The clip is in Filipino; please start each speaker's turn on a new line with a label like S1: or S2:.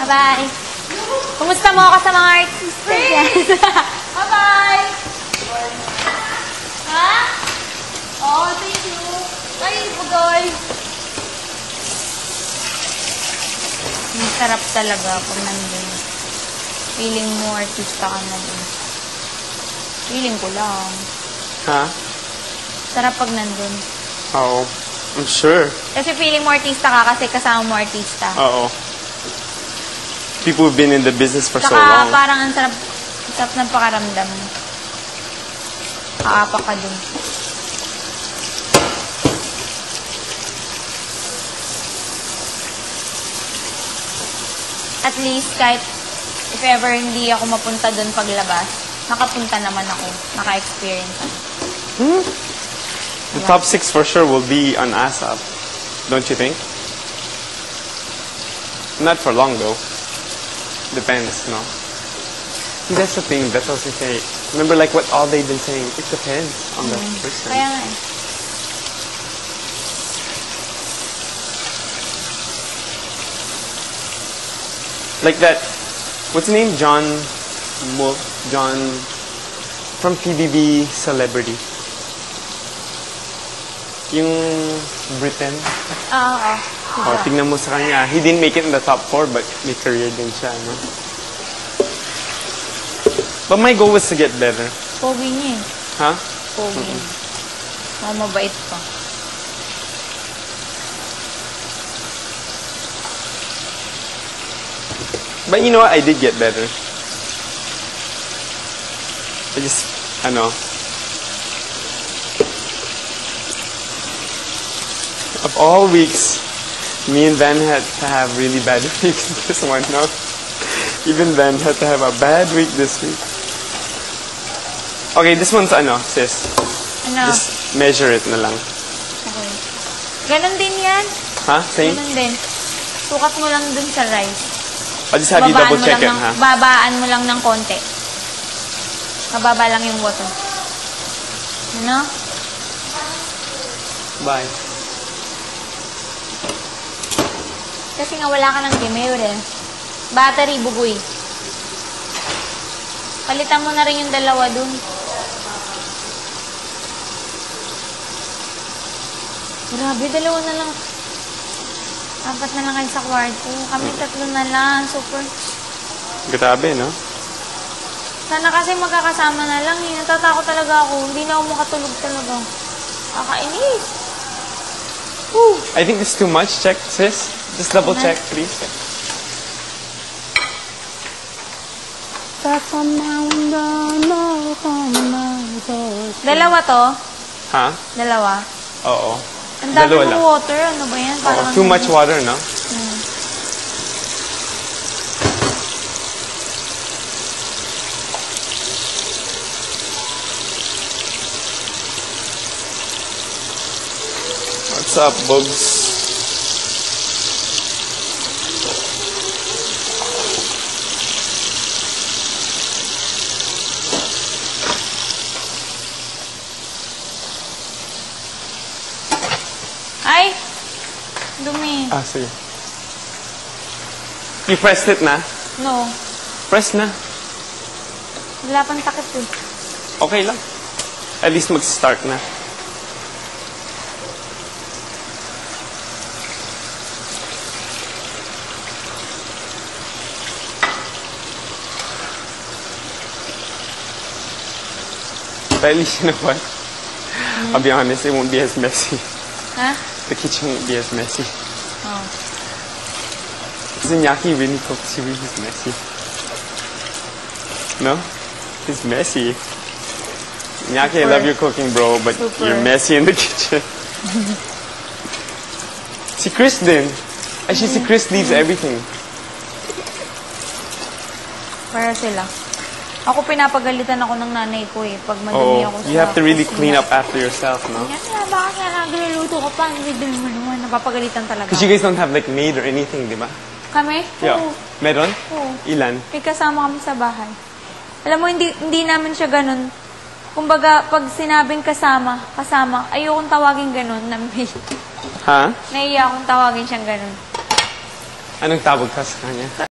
S1: Bye-bye. Kumusta mo ako sa mga artista dyan? Bye-bye! Ha? Oh, thank you. Ay, bugoy. Ang sarap talaga pag nandun. Feeling mo artista ka na dun. Feeling ko lang.
S2: Ha?
S1: Sarap pag nandun.
S2: Oo. I'm sure.
S1: Kasi feeling mo artista ka kasi kasama mo artista.
S2: Oo. People who've been in the business for so
S1: Saka
S2: long.
S1: parang ang sarap ng pakaramdam. Kaapa ka dun. At least kahit if ever hindi ako mapunta dun paglabas, nakapunta naman ako. Naka-experience ako.
S2: The top 6 for sure will be on ASAP. Don't you think? Not for long though. Depends, no? See, that's the thing. That's what we say. Remember, like what all they've been saying. It depends on the person.
S1: Kaya nga eh.
S2: Like that. What's his name? John from PBB Celebrity. Yung Britain.
S1: Oo.
S2: Oh, tingnan mo sa kanya. He didn't make it in the top 4, but may career din siya, no? But my goal was to get better.
S1: Pogi niya eh.
S2: Huh?
S1: Pogi niya. Mabait pa.
S2: But you know what? I did get better. I just, of all weeks, me and Van had to have really bad weeks this one, no? Even Van had to have a bad week this week. Okay, this one's sis.
S1: Ano?
S2: Just measure it na lang.
S1: Okay. Ganon din yan.
S2: Ha? Same?
S1: Ganon din. Sukat mo lang dun sa rice.
S2: I'll just have you double check it, ha?
S1: Babaan mo lang ng konti. Mababa lang yung water. Ano?
S2: Bye.
S1: Kasi nga wala ka ng gemeur eh. Battery, bugoy. Palitan mo na rin yung dalawa dun. Grabe, dalawa na lang. 4 na lang kayo sa kwarto. Kami 3 na lang. Super.
S2: Grabe, no?
S1: Sana kasi magkakasama na lang. Natatakot talaga ako. Hindi na ako makatulog talaga. Kakainis. Whew.
S2: I think it's too much. Check, sis. Just double check, please.
S1: Dalawa to?
S2: Ha?
S1: Dalawa?
S2: Oo.
S1: Ang dami
S2: Dalawa
S1: ng
S2: lang.
S1: water. Ano ba yan?
S2: Oo, too much water, no? What's up, Bugs?
S1: Ay! Dumi.
S2: Ah, sige. You pressed it na?
S1: No.
S2: Press na.
S1: Wala pang takip eh.
S2: Okay lang. At least mag-start na. But at least, you know what? I'll be honest, it won't be as messy.
S1: Ha?
S2: The kitchen won't be as messy.
S1: Oh.
S2: Because Iñaki really cooks, he's messy. No? He's messy. Iñaki, I love your cooking, bro, but
S1: Super.
S2: you're messy in the kitchen. Si Chris din. Actually, si Chris leaves everything.
S1: Para sila. Ako pinapagalitan ako ng nanay ko eh. Pag madumi ako sa
S2: You have to really
S1: kusina.
S2: clean up after yourself, no?
S1: Yan na, bakit nga nagluluto ka pa? Hindi din naman. Napapagalitan talaga.
S2: Because you guys don't have like maid or anything, di ba?
S1: Kami?
S2: Yeah.
S1: Oo.
S2: Meron?
S1: Oo.
S2: Ilan?
S1: May kasama kami sa bahay. Alam mo, hindi namin siya ganun. Kumbaga, pag sinabing kasama, ayokong tawagin ganun na may.
S2: Ha?
S1: Naiiya akong tawagin siyang ganun.
S2: Anong tawag ka sa kanya?